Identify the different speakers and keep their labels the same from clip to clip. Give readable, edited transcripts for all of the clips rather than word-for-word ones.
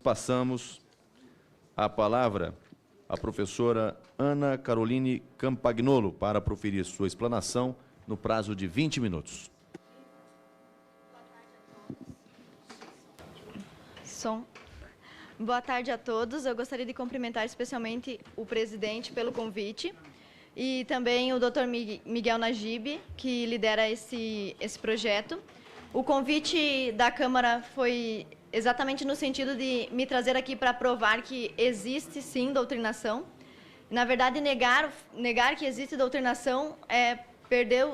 Speaker 1: Passamos a palavra à professora Ana Caroline Campagnolo para proferir sua explanação no prazo de 20 minutos.
Speaker 2: Boa tarde a todos. Eu gostaria de cumprimentar especialmente o presidente pelo convite e também o Dr. Miguel Najib, que lidera esse projeto. O convite da Câmara foi exatamente no sentido de me trazer aqui para provar que existe sim doutrinação. Na verdade, negar que existe doutrinação é perder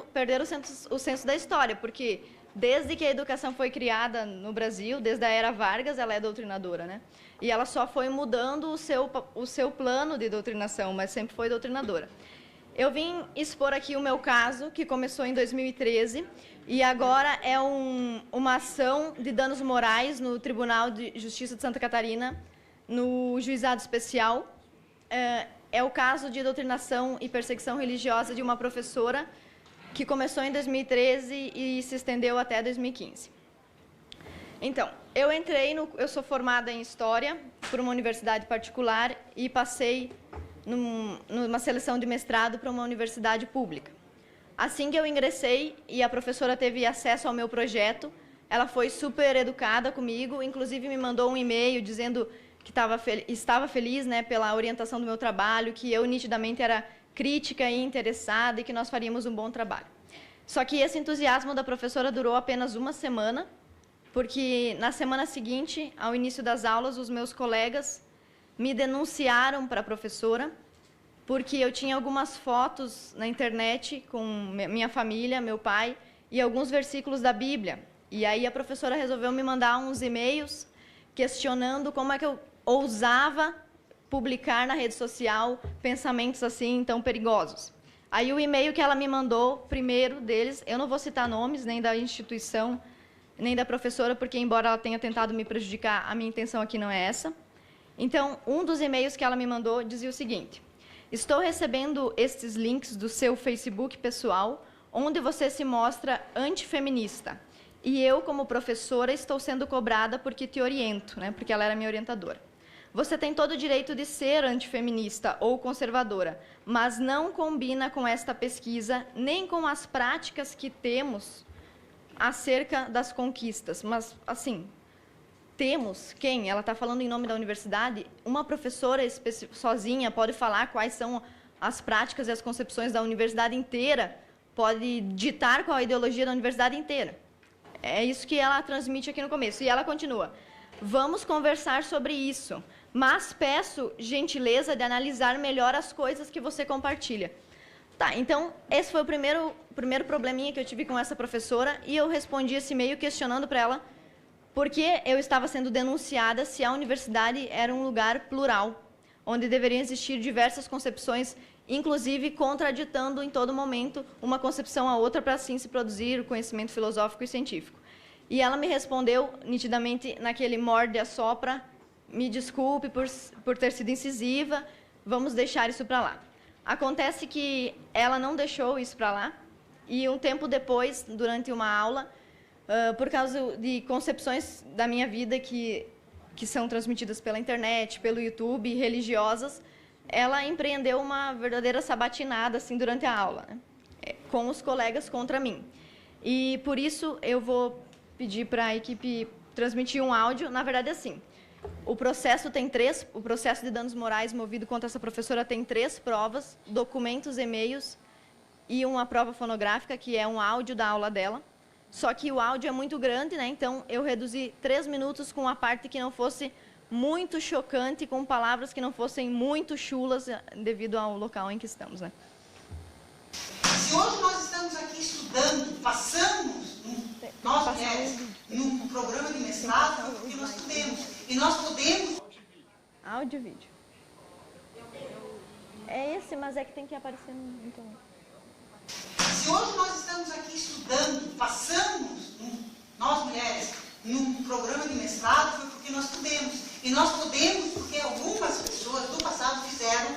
Speaker 2: o senso da história, porque desde que a educação foi criada no Brasil, desde a era Vargas, ela é doutrinadora, né? E ela só foi mudando o seu plano de doutrinação, mas sempre foi doutrinadora. Eu vim expor aqui o meu caso, que começou em 2013, e agora é uma ação de danos morais no Tribunal de Justiça de Santa Catarina, no Juizado Especial. É o caso de doutrinação e perseguição religiosa de uma professora que começou em 2013 e se estendeu até 2015. Então, eu sou formada em História por uma universidade particular e passei numa seleção de mestrado para uma universidade pública. Assim que eu ingressei e a professora teve acesso ao meu projeto, ela foi super educada comigo, inclusive me mandou um e-mail dizendo que estava feliz, né, pela orientação do meu trabalho, que eu nitidamente era crítica e interessada e que nós faríamos um bom trabalho. Só que esse entusiasmo da professora durou apenas uma semana, porque na semana seguinte, ao início das aulas, os meus colegas me denunciaram para a professora, porque eu tinha algumas fotos na internet com minha família, meu pai, e alguns versículos da Bíblia. E aí a professora resolveu me mandar uns e-mails questionando como é que eu ousava publicar na rede social pensamentos assim tão perigosos. Aí o e-mail que ela me mandou, primeiro deles, eu não vou citar nomes, nem da instituição, nem da professora, porque embora ela tenha tentado me prejudicar, a minha intenção aqui não é essa. Então, um dos e-mails que ela me mandou dizia o seguinte: estou recebendo estes links do seu Facebook pessoal, onde você se mostra antifeminista. E eu, como professora, estou sendo cobrada porque te oriento, né? Porque ela era minha orientadora. Você tem todo o direito de ser antifeminista ou conservadora, mas não combina com esta pesquisa, nem com as práticas que temos acerca das conquistas. Mas, assim, temos quem? Ela está falando em nome da universidade? Uma professora sozinha pode falar quais são as práticas e as concepções da universidade inteira, pode ditar qual a ideologia da universidade inteira. É isso que ela transmite aqui no começo. E ela continua: vamos conversar sobre isso, mas peço gentileza de analisar melhor as coisas que você compartilha. Tá, então, esse foi o primeiro probleminha que eu tive com essa professora, e eu respondi esse e-mail questionando para ela por que eu estava sendo denunciada se a universidade era um lugar plural, onde deveriam existir diversas concepções, inclusive contraditando em todo momento uma concepção a outra para assim se produzir o conhecimento filosófico e científico. E ela me respondeu nitidamente naquele morde-a-sopra: me desculpe por ter sido incisiva, vamos deixar isso para lá. Acontece que ela não deixou isso para lá, e um tempo depois, durante uma aula, por causa de concepções da minha vida que são transmitidas pela internet, pelo YouTube, religiosas, ela empreendeu uma verdadeira sabatinada assim, durante a aula, né? Com os colegas contra mim. E, por isso, eu vou pedir para a equipe transmitir um áudio. Na verdade, assim, o processo de danos morais movido contra essa professora tem 3 provas: documentos, e-mails e uma prova fonográfica, que é um áudio da aula dela. Só que o áudio é muito grande, né? Então eu reduzi 3 minutos com a parte que não fosse muito chocante, com palavras que não fossem muito chulas, devido ao local em que estamos, né?
Speaker 3: Se hoje nós estamos aqui estudando, passamos, nós mulheres, num programa de mestrado, foi porque nós podemos. E nós podemos...
Speaker 2: Áudio e vídeo. É esse, mas é que tem que aparecer no internet.
Speaker 3: Se hoje nós estamos aqui estudando, passamos, nós mulheres, num programa de mestrado, foi porque nós podemos. E nós podemos porque algumas pessoas do passado fizeram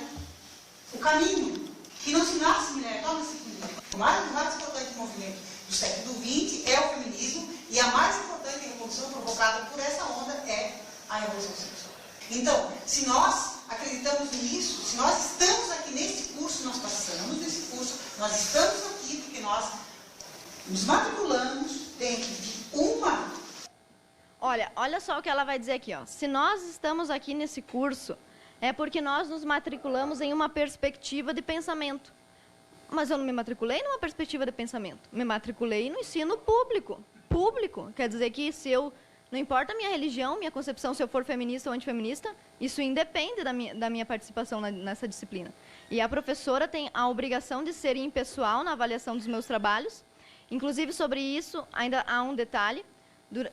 Speaker 3: o caminho. Que não se nasce mulher, torna-se mulher. O mais importante movimento do século XX é o feminismo, e a mais importante revolução provocada por essa onda é a evolução sexual. Então, se nós acreditamos nisso, se nós estamos aqui nesse curso, nós passamos nesse curso, nós estamos aqui porque nós nos matriculamos dentro de uma...
Speaker 2: Olha só o que ela vai dizer aqui, ó. Se nós estamos aqui nesse curso, é porque nós nos matriculamos em uma perspectiva de pensamento. Mas eu não me matriculei numa perspectiva de pensamento. Me matriculei no ensino público. Público. Quer dizer que se eu... Não importa a minha religião, minha concepção, se eu for feminista ou antifeminista, isso independe da minha participação nessa disciplina. E a professora tem a obrigação de ser impessoal na avaliação dos meus trabalhos. Inclusive, sobre isso, ainda há um detalhe.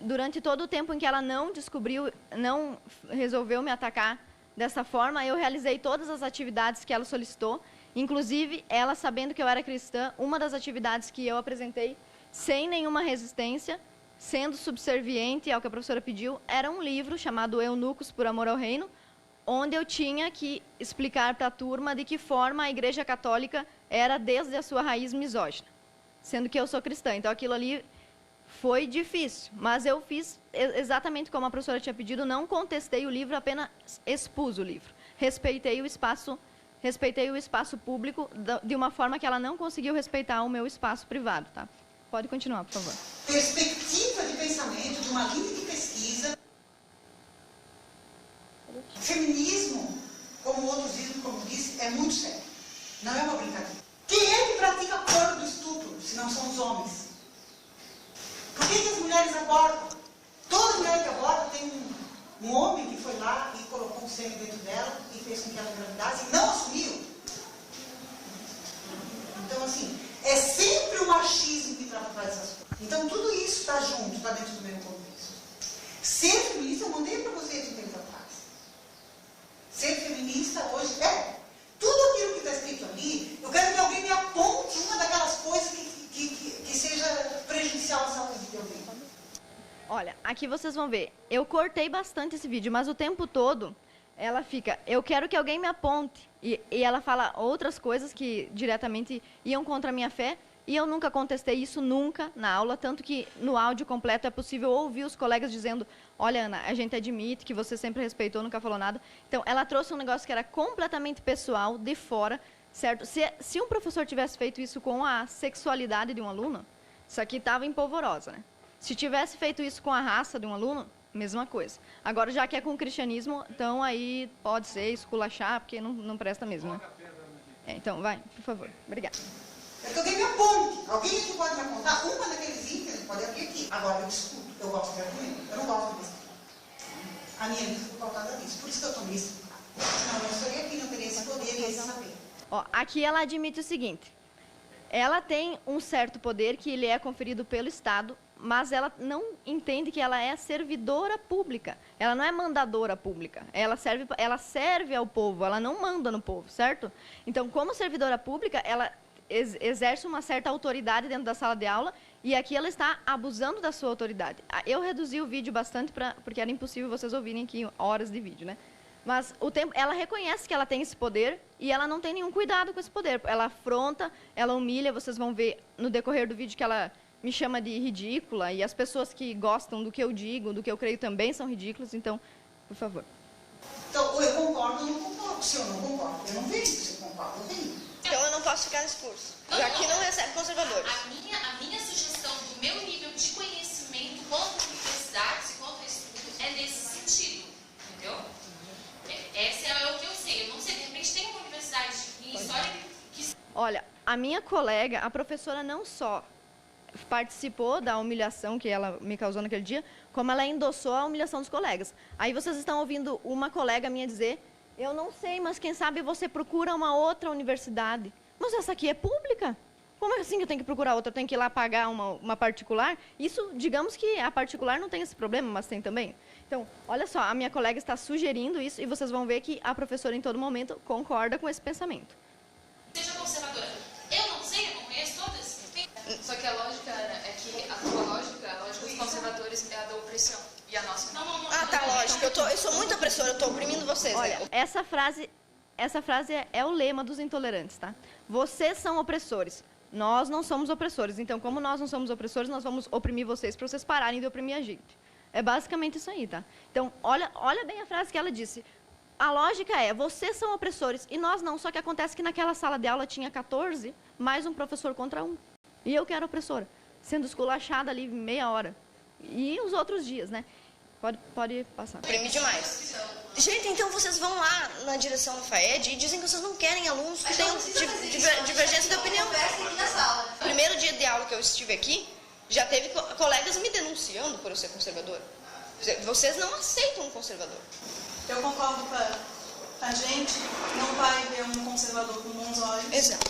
Speaker 2: Durante todo o tempo em que ela não resolveu me atacar dessa forma, eu realizei todas as atividades que ela solicitou. Inclusive, ela, sabendo que eu era cristã, uma das atividades que eu apresentei, sem nenhuma resistência, sendo subserviente ao que a professora pediu, era um livro chamado Eunucos por Amor ao Reino, onde eu tinha que explicar para a turma de que forma a Igreja Católica era desde a sua raiz misógina, sendo que eu sou cristã. Então, aquilo ali foi difícil, mas eu fiz exatamente como a professora tinha pedido, não contestei o livro, apenas expus o livro. Respeitei o espaço público de uma forma que ela não conseguiu respeitar o meu espaço privado, tá? Pode continuar, por favor.
Speaker 3: Perspectiva de pensamento, de uma linha de pesquisa. Feminismo, como outros dizem, como disse, é muito sério. Não é uma brincadeira. Quem é que pratica a forma do estupro, se não são os homens? Por que as mulheres abortam? Toda mulher que aborta tem um homem que foi lá e colocou um sêmen dentro dela e fez com que ela engravidasse e não assumiu. Então, assim, é sempre o machismo que está por trás dessas coisas. Então, tudo isso está junto, está dentro do mesmo contexto. Ser feminista, eu mandei para vocês um tempo atrás. Ser feminista hoje é tudo aquilo que está escrito ali. Eu quero que alguém me aponte uma daquelas coisas que seja prejudicial à saúde de alguém.
Speaker 2: Olha, aqui vocês vão ver. Eu cortei bastante esse vídeo, mas o tempo todo ela fica, eu quero que alguém me aponte. E ela fala outras coisas que diretamente iam contra a minha fé. E eu nunca contestei isso, nunca, na aula. Tanto que no áudio completo é possível ouvir os colegas dizendo, olha, Ana, a gente admite que você sempre respeitou, nunca falou nada. Então, ela trouxe um negócio que era completamente pessoal, de fora, certo? Se um professor tivesse feito isso com a sexualidade de um aluno, isso aqui estava em polvorosa, né? Se tivesse feito isso com a raça de um aluno, mesma coisa. Agora, já que é com o cristianismo, então aí pode ser esculachar, porque não presta mesmo, né? Então, vai, por favor. Obrigada.
Speaker 3: É que alguém me aponte. Alguém aqui pode me apontar uma daqueles itens, pode abrir aqui. Agora, eu discuto. Eu gosto de argumento. Eu não gosto de besteira. A minha vida foi pautada nisso. Por isso que eu estou nisso. Senão eu não estaria aqui, não teria esse poder e esse saber.
Speaker 2: Ó, aqui ela admite o seguinte. Ela tem um certo poder que lhe é conferido pelo Estado, mas ela não entende que ela é servidora pública. Ela não é mandadora pública. Ela serve ao povo, ela não manda no povo, certo? Então, como servidora pública, ela exerce uma certa autoridade dentro da sala de aula e aqui ela está abusando da sua autoridade. Eu reduzi o vídeo bastante porque era impossível vocês ouvirem aqui horas de vídeo, né? Mas ela reconhece que ela tem esse poder e ela não tem nenhum cuidado com esse poder. Ela afronta, ela humilha, vocês vão ver no decorrer do vídeo que ela me chama de ridícula e as pessoas que gostam do que eu digo, do que eu creio também são ridículas, então, por favor.
Speaker 3: Então, ou eu concordo ou não concordo. Se eu não concordo, eu não venho. Se eu concordo, eu venho.
Speaker 2: Então eu não posso ficar nesse curso. Aqui não recebe conservadores.
Speaker 4: A minha sugestão do meu nível de conhecimento quanto a universidades e quanto a estudo é nesse sentido. Entendeu? Esse é o que eu sei. Eu não sei, de repente tem uma universidade em história que...
Speaker 2: Olha, a minha colega, a professora não só participou da humilhação que ela me causou naquele dia, como ela endossou a humilhação dos colegas. Aí vocês estão ouvindo uma colega minha dizer, eu não sei, mas quem sabe você procura uma outra universidade. Mas essa aqui é pública. Como assim que eu tenho que procurar outra? Eu tenho que ir lá pagar uma particular? Isso, digamos que a particular não tem esse problema, mas tem também. Então, olha só, a minha colega está sugerindo isso e vocês vão ver que a professora, em todo momento, concorda com esse pensamento.
Speaker 4: Seja conservadora. Eu não sei, eu não conheço todas.
Speaker 5: Só que a lógica é que a tua lógica, a lógica dos conservadores é a da opressão. E a nossa não.
Speaker 2: Ah, tá, lógico. Eu sou muito opressora, eu estou oprimindo vocês. Olha, essa frase é o lema dos intolerantes, tá? Vocês são opressores. Nós não somos opressores. Então, como nós não somos opressores, nós vamos oprimir vocês para vocês pararem de oprimir a gente. É basicamente isso aí, tá? Então, olha bem a frase que ela disse. A lógica é, vocês são opressores e nós não. Só que acontece que naquela sala de aula tinha 14, mais um professor contra 1. E eu que era opressora, sendo esculachada ali meia hora. E os outros dias, né? Pode passar.
Speaker 6: Oprime demais. Gente, então vocês vão lá na direção da FAED e dizem que vocês não querem alunos que tenham divergência de opinião. Primeiro dia de aula que eu estive aqui, já teve colegas me denunciando por eu ser conservadora. Vocês não aceitam um conservador.
Speaker 7: Eu concordo com a gente, não vai ver um conservador com bons olhos.
Speaker 6: Exato.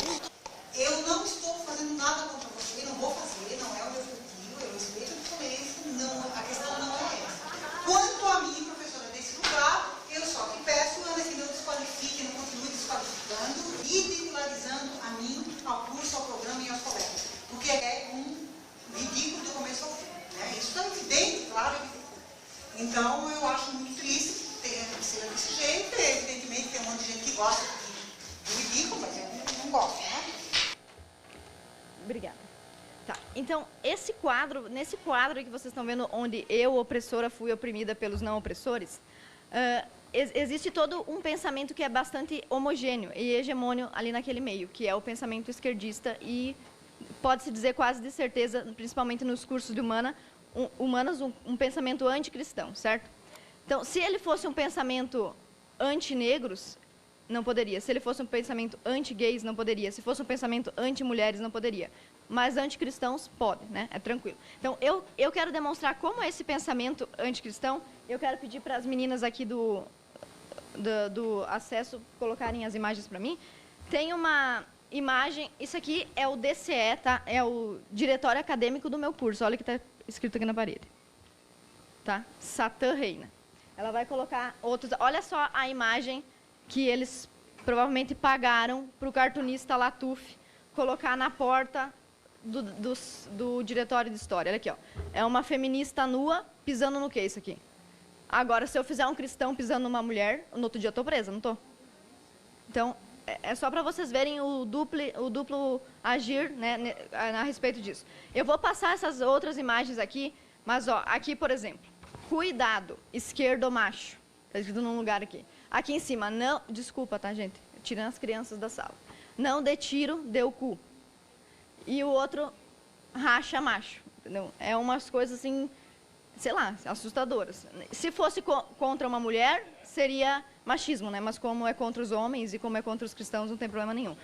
Speaker 3: Eu não estou fazendo nada contra você, não vou fazer, não é o meu objetivo, eu respeito a diferença, não, a questão não é essa. Quanto a mim, professora desse lugar, eu só te peço, Ana, que não desqualifique, não continue desqualificando, ridicularizando a mim, ao curso, ao programa e aos colegas. Porque é um ridículo do começo ao fim. Né? Isso está evidente, claro. Então, eu acho muito triste que seja desse jeito. Evidentemente, tem um monte de gente que gosta do ridículo, mas eu não gosto, né?
Speaker 2: Obrigada. Tá, então, nesse quadro que vocês estão vendo, onde eu, opressora, fui oprimida pelos não opressores, existe todo um pensamento que é bastante homogêneo e hegemônio ali naquele meio, que é o pensamento esquerdista e pode-se dizer quase de certeza, principalmente nos cursos de humanas, um pensamento anticristão, certo? Então, se ele fosse um pensamento anti-negros, não poderia. Se ele fosse um pensamento anti-gays, não poderia. Se fosse um pensamento anti-mulheres, não poderia. Mas anticristãos pode, né? É tranquilo. Então, eu quero demonstrar como é esse pensamento anticristão. Eu quero pedir para as meninas aqui do acesso colocarem as imagens para mim. Tem uma imagem, isso aqui é o DCE, tá? É o Diretório Acadêmico do meu curso. Olha o que está escrito aqui na parede. Tá? Satã reina. Ela vai colocar outros... Olha só a imagem que eles provavelmente pagaram para o cartunista Latuf colocar na porta do diretório de história. Olha aqui, ó. É uma feminista nua pisando no que isso aqui? Agora, se eu fizer um cristão pisando numa mulher, no outro dia eu estou presa, não estou? Então, é só para vocês verem o duplo agir, né, a respeito disso. Eu vou passar essas outras imagens aqui, mas, ó, aqui, por exemplo, cuidado, esquerdo macho. Está escrito num lugar aqui. Aqui em cima, não... Desculpa, tá, gente? Tirando as crianças da sala. Não dê tiro, dê o cu. E o outro, racha macho. Entendeu? É umas coisas, assim, sei lá, assustadoras. Se fosse contra uma mulher, seria machismo, né? Mas como é contra os homens e como é contra os cristãos, não tem problema nenhum.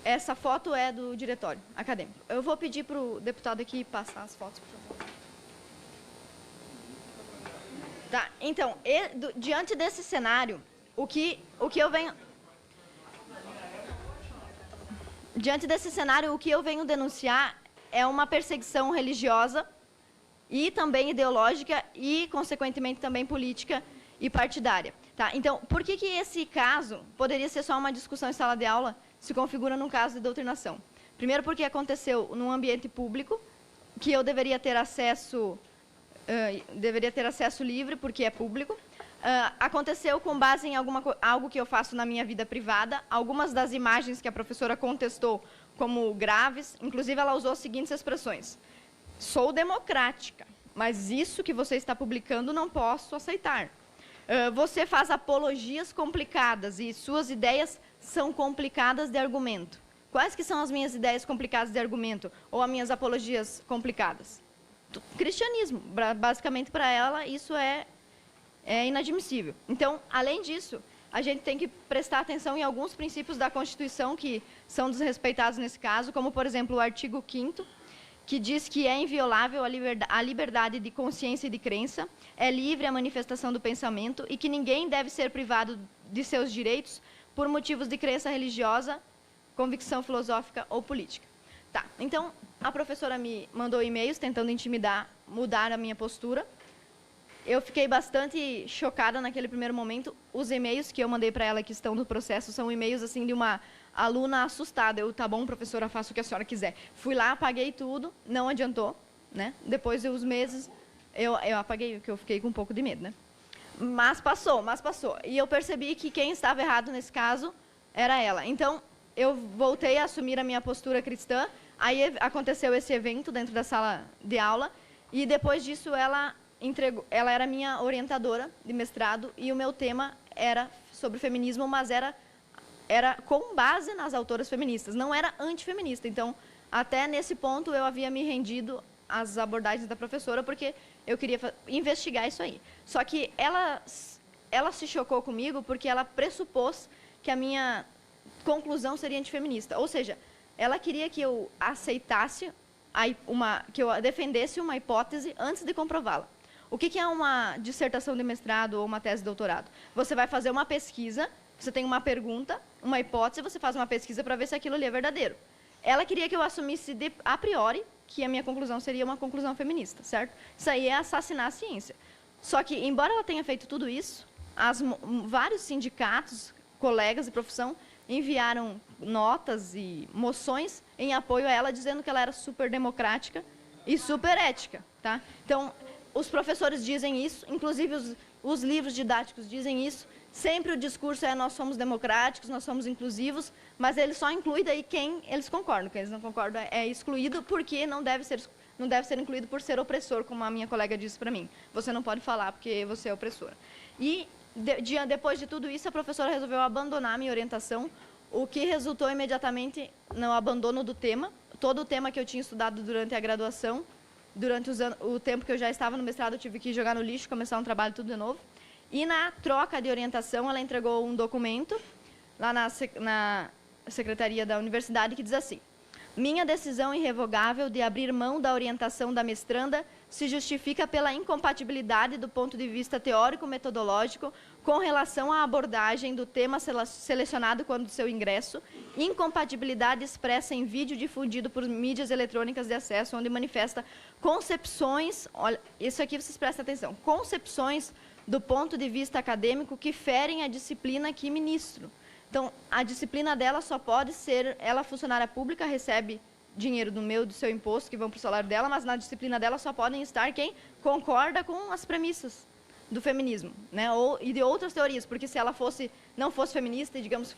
Speaker 2: Essa foto é do diretório acadêmico. Eu vou pedir para o deputado aqui passar as fotos, por favor. Tá, então, diante desse cenário, o que eu venho... Diante desse cenário, o que eu venho denunciar é uma perseguição religiosa e também ideológica e, consequentemente, também política e partidária. Tá? Então, por que esse caso poderia ser só uma discussão em sala de aula se configura num caso de doutrinação? Primeiro, porque aconteceu num ambiente público, que eu deveria ter acesso livre, porque é público. Aconteceu com base em algo que eu faço na minha vida privada. Algumas das imagens que a professora contestou como graves, inclusive ela usou as seguintes expressões. Sou democrática, mas isso que você está publicando não posso aceitar. Você faz apologias complicadas e suas ideias são complicadas de argumento. Quais que são as minhas ideias complicadas de argumento ou as minhas apologias complicadas? Cristianismo. Basicamente, para ela, isso é inadmissível. Então, além disso, a gente tem que prestar atenção em alguns princípios da Constituição que são desrespeitados nesse caso, como, por exemplo, o artigo 5º, que diz que é inviolável a liberdade de consciência e de crença, é livre a manifestação do pensamento e que ninguém deve ser privado de seus direitos por motivos de crença religiosa, convicção filosófica ou política. Tá, então, a professora me mandou e-mails tentando intimidar, mudar a minha postura. Eu fiquei bastante chocada naquele primeiro momento. Os e-mails que eu mandei para ela que estão no processo são e-mails assim de uma aluna assustada. Eu, tá bom, professora, faço o que a senhora quiser. Fui lá, apaguei tudo, não adiantou, né? Depois de uns meses, eu apaguei, porque eu fiquei com um pouco de medo, né? Mas passou. E eu percebi que quem estava errado nesse caso era ela. Então, eu voltei a assumir a minha postura cristã. Aí aconteceu esse evento dentro da sala de aula. E depois disso, ela ela era minha orientadora de mestrado e o meu tema era sobre feminismo, mas era com base nas autoras feministas, não era antifeminista. Então, até nesse ponto, eu havia me rendido às abordagens da professora, porque eu queria investigar isso aí. Só que ela se chocou comigo porque ela pressupôs que a minha conclusão seria antifeminista. Ou seja, ela queria que eu aceitasse, que eu defendesse uma hipótese antes de comprová-la. O que é uma dissertação de mestrado ou uma tese de doutorado? Você vai fazer uma pesquisa, você tem uma pergunta, uma hipótese, você faz uma pesquisa para ver se aquilo ali é verdadeiro. Ela queria que eu assumisse a priori que a minha conclusão seria uma conclusão feminista, certo? Isso aí é assassinar a ciência. Só que, embora ela tenha feito tudo isso, vários sindicatos, colegas de profissão, enviaram notas e moções em apoio a ela, dizendo que ela era super democrática e super ética. Tá? Então, os professores dizem isso, inclusive os livros didáticos dizem isso. Sempre o discurso é nós somos democráticos, nós somos inclusivos, mas ele só inclui daí quem eles concordam. Quem eles não concordam é excluído, porque não deve ser incluído por ser opressor, como a minha colega disse para mim. Você não pode falar porque você é opressora. E depois de tudo isso, a professora resolveu abandonar a minha orientação, o que resultou imediatamente no abandono do tema. Todo o tema que eu tinha estudado durante a graduação, durante o tempo que eu já estava no mestrado, eu tive que jogar no lixo, começar um trabalho tudo de novo. E na troca de orientação, ela entregou um documento lá na secretaria da universidade que diz assim: minha decisão irrevogável de abrir mão da orientação da mestranda se justifica pela incompatibilidade do ponto de vista teórico-metodológico com relação à abordagem do tema selecionado quando do seu ingresso, incompatibilidade expressa em vídeo difundido por mídias eletrônicas de acesso, onde manifesta concepções, olha, isso aqui vocês prestem atenção, concepções do ponto de vista acadêmico que ferem a disciplina que ministro. Então, a disciplina dela só pode ser, ela funcionária pública, recebe dinheiro do seu imposto, que vão para o salário dela, mas na disciplina dela só podem estar quem concorda com as premissas do feminismo, né? E de outras teorias, porque se ela não fosse feminista e, digamos,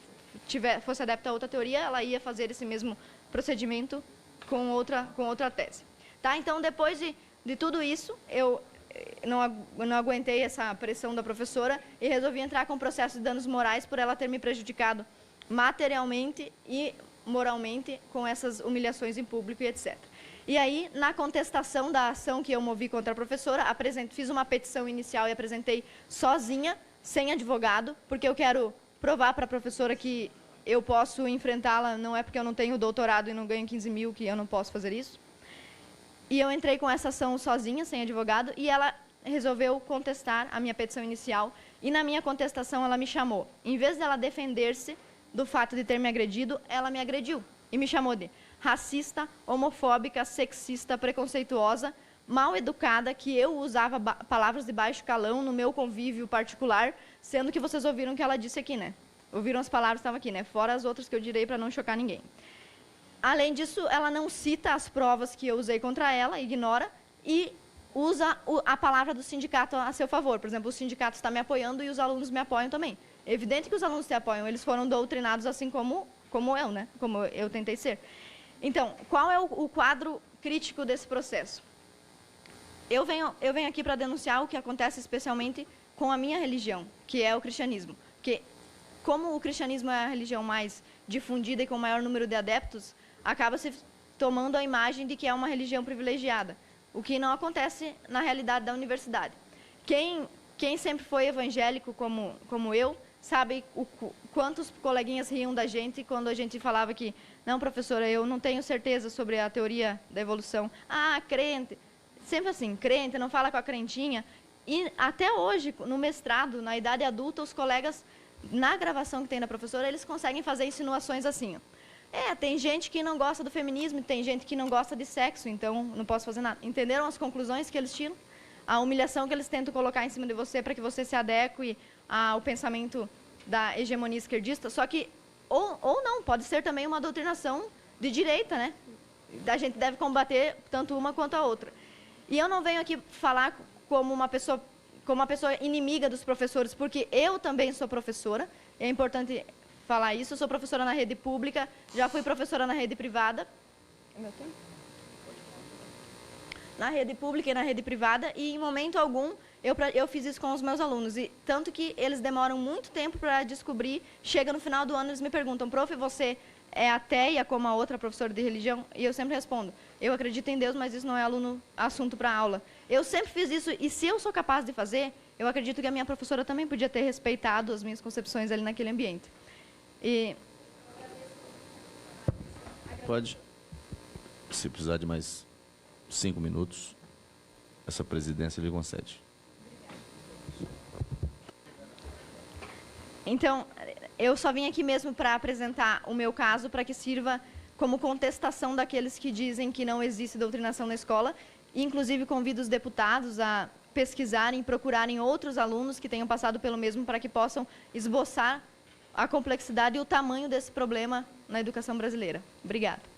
Speaker 2: fosse adepta a outra teoria, ela ia fazer esse mesmo procedimento com outra tese. Tá? Então, depois de tudo isso, eu não aguentei essa pressão da professora e resolvi entrar com um processo de danos morais por ela ter me prejudicado materialmente e moralmente com essas humilhações em público e etc. E aí, na contestação da ação que eu movi contra a professora, fiz uma petição inicial e apresentei sozinha, sem advogado, porque eu quero provar para a professora que eu posso enfrentá-la, não é porque eu não tenho doutorado e não ganho 15 mil que eu não posso fazer isso. E eu entrei com essa ação sozinha, sem advogado, e ela resolveu contestar a minha petição inicial. E na minha contestação ela me chamou. Em vez dela defender-se do fato de ter me agredido, ela me agrediu. E me chamou de racista, homofóbica, sexista, preconceituosa, mal educada, que eu usava palavras de baixo calão no meu convívio particular, sendo que vocês ouviram o que ela disse aqui, né? Ouviram as palavras que estavam aqui, né? Fora as outras que eu direi para não chocar ninguém. Além disso, ela não cita as provas que eu usei contra ela, ignora, e usa a palavra do sindicato a seu favor. Por exemplo, o sindicato está me apoiando e os alunos me apoiam também. É evidente que os alunos te apoiam, eles foram doutrinados assim como eu, né? Como eu tentei ser. Então, qual é o quadro crítico desse processo? Eu venho aqui para denunciar o que acontece especialmente com a minha religião, que é o cristianismo. Porque, como o cristianismo é a religião mais difundida e com o maior número de adeptos, acaba se tomando a imagem de que é uma religião privilegiada, o que não acontece na realidade da universidade. Quem sempre foi evangélico como eu, sabe quantos coleguinhas riam da gente quando a gente falava que, não, professora, eu não tenho certeza sobre a teoria da evolução. Ah, crente. Sempre assim, crente, não fala com a crentinha. E até hoje, no mestrado, na idade adulta, os colegas, na gravação que tem da professora, eles conseguem fazer insinuações assim, ó. Tem gente que não gosta do feminismo, tem gente que não gosta de sexo, então não posso fazer nada. Entenderam as conclusões que eles tiram? A humilhação que eles tentam colocar em cima de você para que você se adeque ao pensamento da hegemonia esquerdista, só que, ou não, pode ser também uma doutrinação de direita, né? A gente deve combater tanto uma quanto a outra. E eu não venho aqui falar como uma pessoa inimiga dos professores, porque eu também sou professora, é importante falar isso. Eu sou professora na rede pública, já fui professora na rede privada. É meu tempo? na rede pública e na rede privada, e em momento algum eu fiz isso com os meus alunos, e tanto que eles demoram muito tempo para descobrir, chega no final do ano eles me perguntam, prof, você é ateia como a outra professora de religião? E eu sempre respondo, eu acredito em Deus, mas isso não é assunto para aula. Eu sempre fiz isso, e se eu sou capaz de fazer, eu acredito que a minha professora também podia ter respeitado as minhas concepções ali naquele ambiente. E...
Speaker 1: Pode, se precisar de mais 5 minutos, essa presidência lhe concede.
Speaker 2: Então, eu só vim aqui mesmo para apresentar o meu caso, para que sirva como contestação daqueles que dizem que não existe doutrinação na escola. E, inclusive, convido os deputados a pesquisarem, procurarem outros alunos que tenham passado pelo mesmo, para que possam esboçar a complexidade e o tamanho desse problema na educação brasileira. Obrigada.